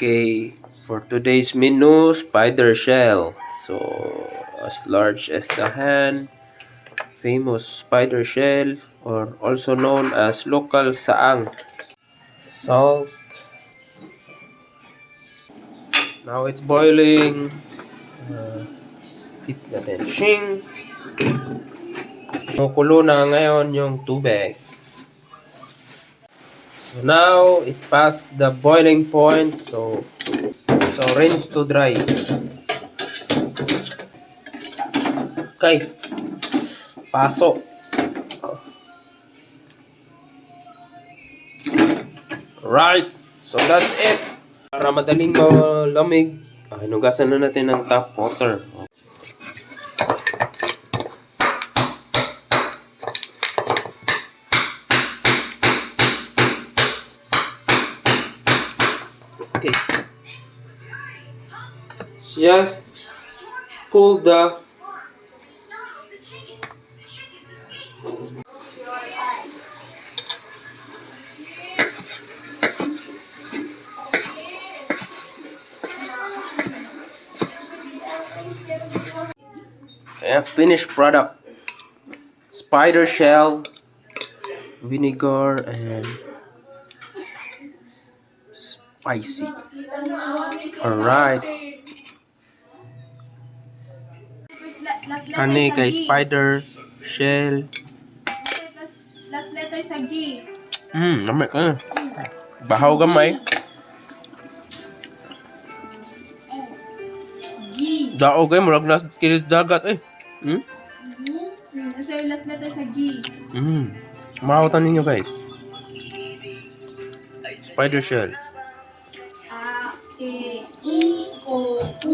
Okay, for today's menu, spider shell. So, as large as the hand, famous spider shell, or also known as local saang. Salt. Now it's boiling. Tip natin. Shing! Kumukulo na ngayon yung tubig. So now, it passed the boiling point. So rinse to dry. Okay. Pasok. Right. So that's it. Para madaling malamig, hinugasan na natin ng tap water. Okay. Just cool the finished product. Spider shell, vinegar, and spicy. Alright. Kani kay spider shell. Last letter sa G. Namay ka. Bahaw gamay. G. Dao kay murag nas kilis dagat eh. Nasa yung last letter sa G. Mahawatan ninyo guys. Spider shell. A, E, I, O, U.